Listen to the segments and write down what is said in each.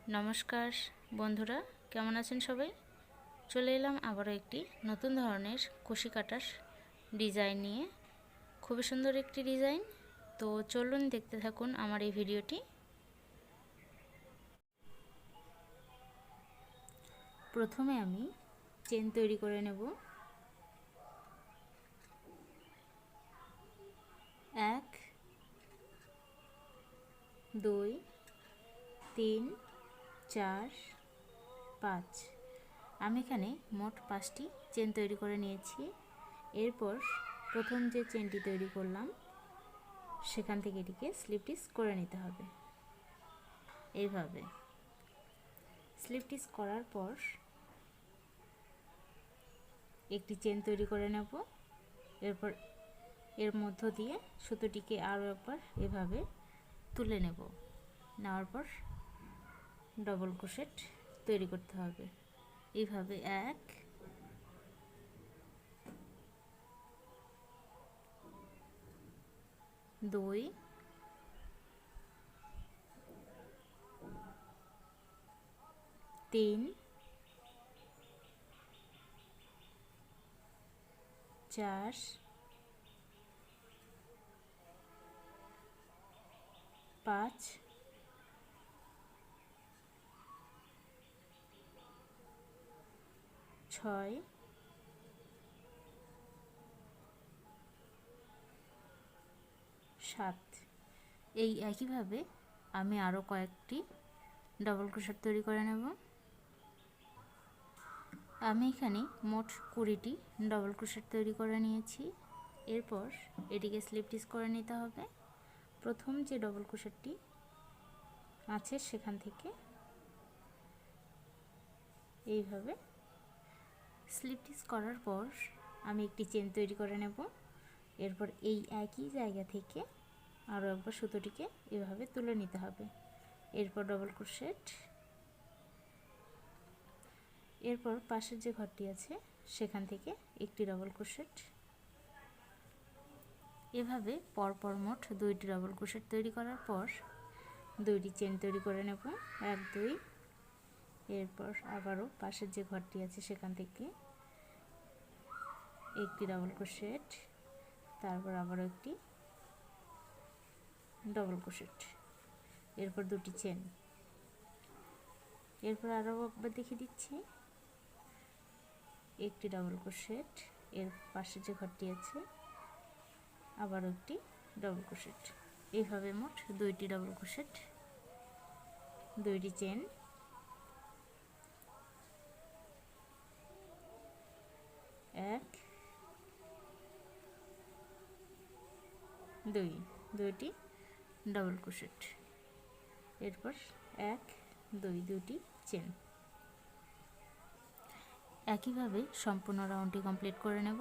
নমস্কার বন্ধুরা, কেমন আছেন সবাই? চলে এলাম আবারও একটি নতুন ধরনের কুশি কাটার ডিজাইন নিয়ে। খুবই সুন্দর একটি ডিজাইন। তো চলুন দেখতে থাকুন আমার এই ভিডিওটি। প্রথমে আমি চেন তৈরি করে নেব। 1 2 3 4 5। আমি এখানে মোট 5টি চেন তৈরি করে নিয়েছি। এরপর প্রথম যে চেনটি তৈরি করলাম সেখান থেকে এটিকে স্লিপ স্টিচ করে নিতে হবে। এইভাবে স্লিপ স্টিচ করার পর একটি চেন তৈরি করে নেব। এরপর এর মধ্য দিয়ে সুতোটিকে আরও একবার এভাবে তুলে নেব। নেওয়ার পর ডবল ক্রোশেট তৈরি করতে হবে। এইভাবে 1 2 3 4 5 6 7। এই একইভাবে আমি আরও কয়েকটি ডবল ক্রোশেট তৈরি করে নেব। আমি এখানে মোট 20টি ডবল ক্রোশেট তৈরি করে নিয়েছি। এরপর এটিকে স্লিপ স্টিচ করে নিতে হবে। প্রথম যে ডবল ক্রোশেটটি আছে সেখান থেকে এইভাবে স্লিপ স্টিচ করার পর আমি একটি চেন তৈরি করে নেব। এরপর এই একই জায়গা থেকে আরও একবার সুতোটিকে এভাবে তুলে নিতে হবে। এরপর ডবল ক্রোশেট। এরপর পাশের যে ঘরটি আছে সেখান থেকে একটি ডবল ক্রোশেট। এভাবে পরপর মোট 2টি ডবল ক্রোশেট তৈরি করার পর 2টি চেন তৈরি করে নেব। 1 2। এরপর আবারও পাশের যে ঘরটি আছে সেখান থেকে একটি ডবল ক্রোশেট, তারপর আবারও একটি ডবল ক্রোশেট, এরপর 2টি চেন। এরপর আরও একবার দেখিয়ে দিচ্ছি, একটি ডবল ক্রোশেট, এর পাশে যে ঘরটি আছে আবারও একটি ডবল ক্রোশেট। এইভাবে মোট 2টি ডবল ক্রোশেট, 2টি চেন, 1 2, 2টি ডবল ক্রোশেট, এরপর 1 2, 2টি চেন। একইভাবে সম্পূর্ণ রাউন্ডটি কমপ্লিট করে নেব।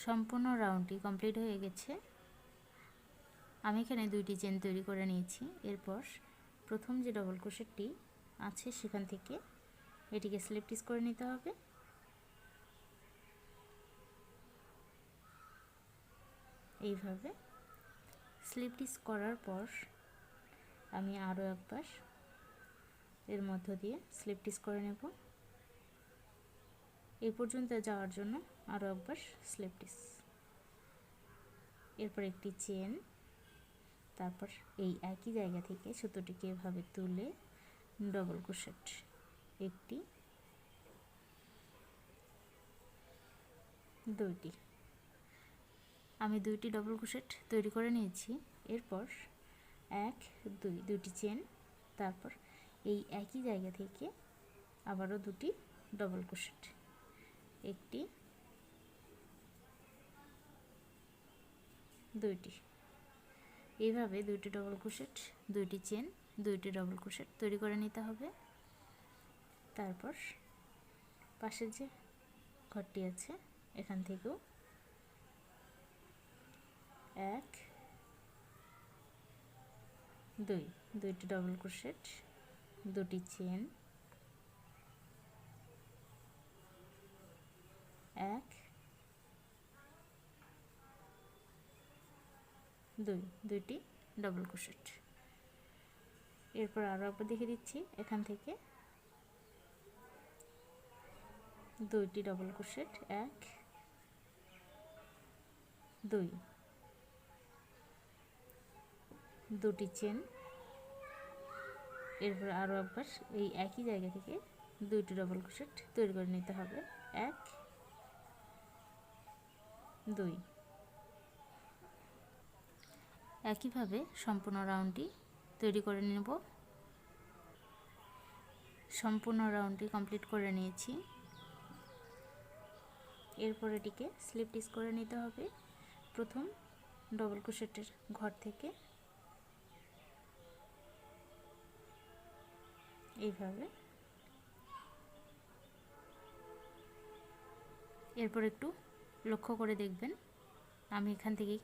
সম্পূর্ণ রাউন্ডটি কমপ্লিট হয়ে গেছে। আমি এখানে 2টি চেন তৈরি করে নিয়েছি। এরপর প্রথম যে ডবল ক্রোশেটটি আছে সেখান থেকে এটিকে স্লিপ স্টিচ করে নিতে হবে। এইভাবে স্লিপ স্টিচ করার পর আমি আরও একবার এর মধ্য দিয়ে স্লিপ স্টিচ করে নেব। এই পর্যন্ত যাওয়ার জন্য আরও একবার স্লিপ স্টিচ, এরপর একটি চেন, তারপর এই একই জায়গা থেকে সুতোটিকে এভাবে তুলে ডবল ক্রোশেট, একটি 2টি। আমি 2টি ডবল ক্রোশেট তৈরি করে নিয়েছি। এরপর 1 2, 2টি চেন, তারপর এই একই জায়গা থেকে আবারও 2টি ডবল ক্রোশেট, একটি 2টি। এইভাবে 2টি ডবল ক্রোশেট, 2টি চেন, 2টি ডবল ক্রোশেট তৈরি করে নিতে হবে। তারপর পাশের যে ঘরটি আছে এখান থেকেও 1 2, 2টি ডবল ক্রোশেট, 2টি চেন, 1 2, 2টি ডবল ক্রোশেট। এরপর আরও একবার দেখে দিচ্ছি, এখান থেকে 2টি ডবল ক্রোশেট, 1 2, 2টি চেন। এরপর আরও একবার এই একই জায়গা থেকে 2টি ডবল ক্রোশেট তৈরি করে নিতে হবে, 1 2। একইভাবে সম্পূর্ণ রাউন্ডটি তৈরি করে নেব। সম্পূর্ণ রাউন্ডটি কমপ্লিট করে নিয়েছি। এরপর এটিকে স্লিপ স্টিচ করে নিতে হবে। প্রথম ডবল ক্রোশেটের ঘর থেকে এইভাবে, এরপর একটু লক্ষ্য করে দেখবেন, আমি এখান থেকেই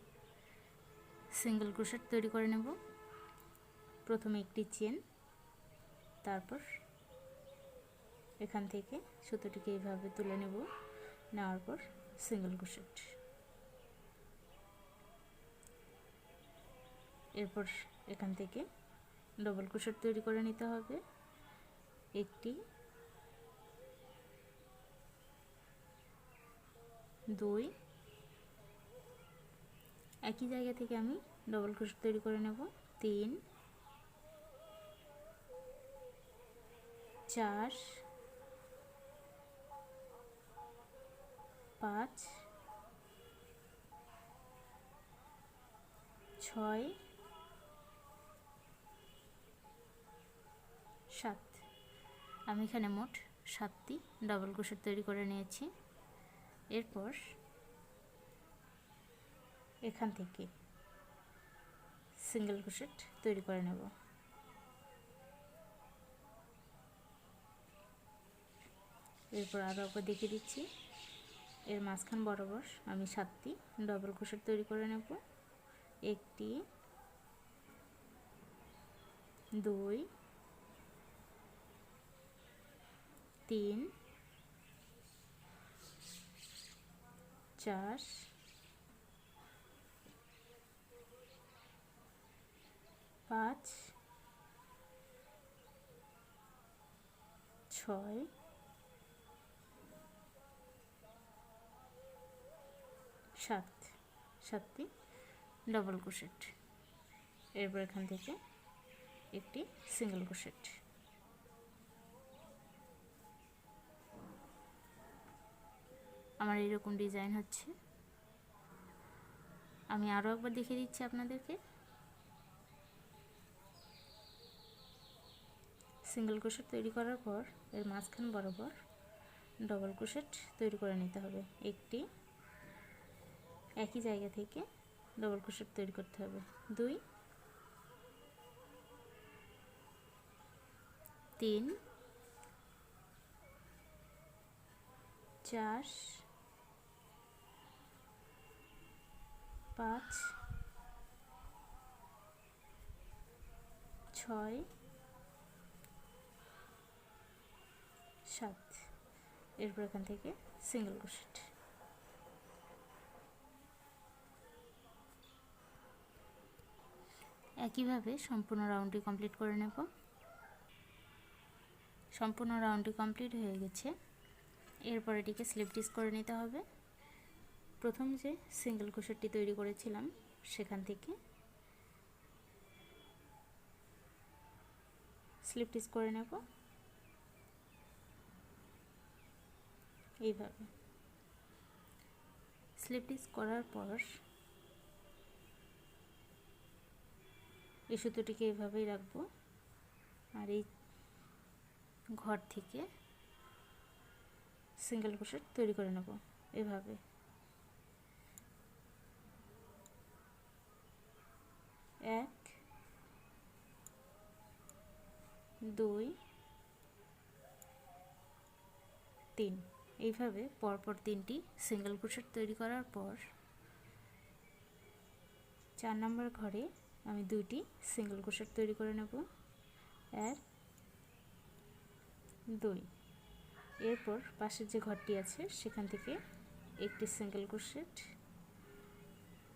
সিঙ্গেল ক্রোশেট তৈরি করে নেব। প্রথমে একটি চেন, তারপর এখান থেকে সুতোটিকে এইভাবে তুলে নেব, নেওয়ার পর সিঙ্গেল ক্রোশেট। এরপর এখান থেকে ডবল ক্রোশেট তৈরি করে নিতে হবে, একটি 2, একই জায়গা থেকে আমি ডবল ক্রোশেট তৈরি করে নেব, 3 4 5 6 7। আমি এখানে মোট 7টি ডবল ক্রোশেট তৈরি করে নিয়েছি। এরপর এখান থেকে সিঙ্গেল ক্রোশেট তৈরি করে নেব। এরপর আরও একবার দেখিয়ে দিচ্ছি, এর মাঝখান বরাবর আমি 7টি ডবল ক্রোশেট তৈরি করে নেব, একটি 2 3 4 5 6 7, 7টি ডবল ক্রোশেট। এরপর এখান থেকে একটি সিঙ্গেল ক্রোশেট। আমার এইরকম ডিজাইন হচ্ছে। আমি আরও একবার দেখিয়ে দিচ্ছি আপনাদেরকে। সিঙ্গেল ক্রোশেট তৈরি করার পর এর মাঝখান বরাবর ডবল ক্রোশেট তৈরি করে নিতে হবে, একটি, একই জায়গা থেকে ডবল ক্রোশেট তৈরি করতে হবে, 2 3 4 5 6 7। এরপর এখান থেকে সিঙ্গেল ক্রোশেট। একইভাবে সম্পূর্ণ রাউন্ডটি কমপ্লিট করে নেব। সম্পূর্ণ রাউন্ডটি কমপ্লিট হয়ে গেছে। এরপর এটিকে স্লিপ স্টিচ করে নিতে হবে। প্রথম যে সিঙ্গেল ক্রোশেটটি তৈরি করেছিলাম সেখান থেকে স্লিপ স্টিচ করে নেব, এইভাবে। স্লিপ স্টিচ করার পর এই সুতোটিকে এইভাবেই রাখবো, আর এই ঘর থেকে সিঙ্গেল ক্রোশেট তৈরি করে নেব, এভাবে। 1 2 3, এইভাবে পরপর 3টি সিঙ্গেল ক্রোশেট তৈরি করার পর 4 নম্বর ঘরে আমি 2টি সিঙ্গেল ক্রোশেট তৈরি করে নেব, 1 2। এরপর পাশের যে ঘরটি আছে সেখান থেকে একটি সিঙ্গেল ক্রোশেট,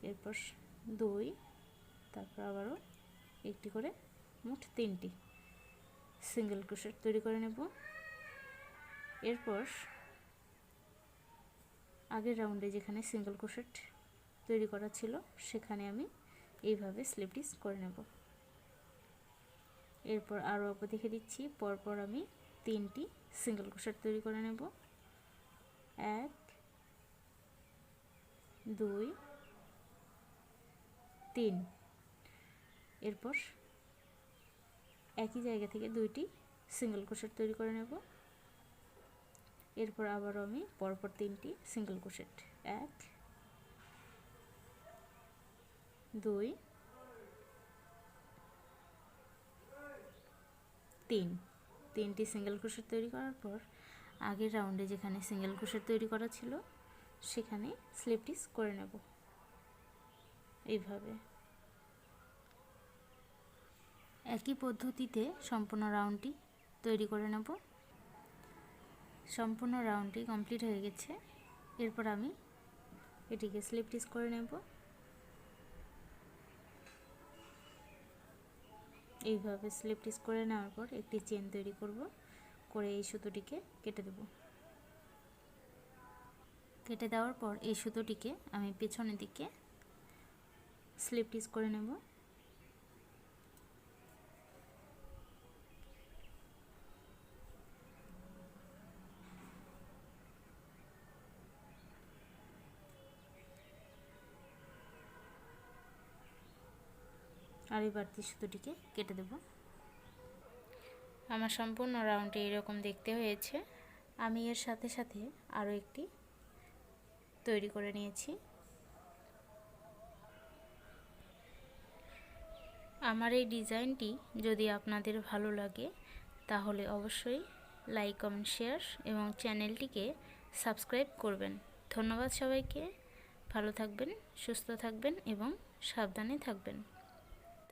এরপর 2, তারপর আবারও একটি করে মোট 3টি সিঙ্গেল ক্রোশেট তৈরি করে নেব। এরপর আগের রাউন্ডে যেখানে সিঙ্গেল ক্রোশেট তৈরি করা ছিল সেখানে আমি এইভাবে স্লিপ স্টিচ করে নেব। এরপর আরও একবার দেখে দিচ্ছি, পরপর আমি 3টি সিঙ্গেল ক্রোশেট তৈরি করে নেব। 1 2 3। এরপর একই জায়গা থেকে 2টি সিঙ্গেল ক্রোশেট তৈরি করে নেব। এরপর আবারও আমি পরপর 3টি সিঙ্গেল ক্রোশেট 1 2 3। 3টি সিঙ্গেল ক্রোশেট তৈরি করার পর আগের রাউন্ডে যেখানে সিঙ্গেল ক্রোশেট তৈরি করা ছিল সেখানে স্লিপ স্টিচ করে নেব। এইভাবে একই পদ্ধতিতে সম্পূর্ণ রাউন্ডটি তৈরি করে নেব। সম্পূর্ণ রাউন্ডটি কমপ্লিট হয়ে গেছে। এরপর আমি এটিকে স্লিপ স্টিচ করে নেব। এইভাবে স্লিপ স্টিচ করে নেওয়ার পর একটি চেন তৈরি করব, করে এই সুতোটিকে কেটে দেব। কেটে দেওয়ার পর এই সুতোটিকে আমি পেছনের দিকে স্লিপ স্টিচ করে নেব। আর এই বাড়তি সুতোটিকে কেটে দেব। আমার সম্পূর্ণ রাউন্ডটি এরকম দেখতে হয়েছে। আমি এর সাথে সাথে আরও একটি তৈরি করে নিয়েছি। আমার এই ডিজাইনটি যদি আপনাদের ভালো লাগে তাহলে অবশ্যই লাইক, কমেন্ট, শেয়ার এবং চ্যানেলটিকে সাবস্ক্রাইব করবেন। ধন্যবাদ সবাইকে। ভালো থাকবেন, সুস্থ থাকবেন এবং সাবধানে থাকবেন।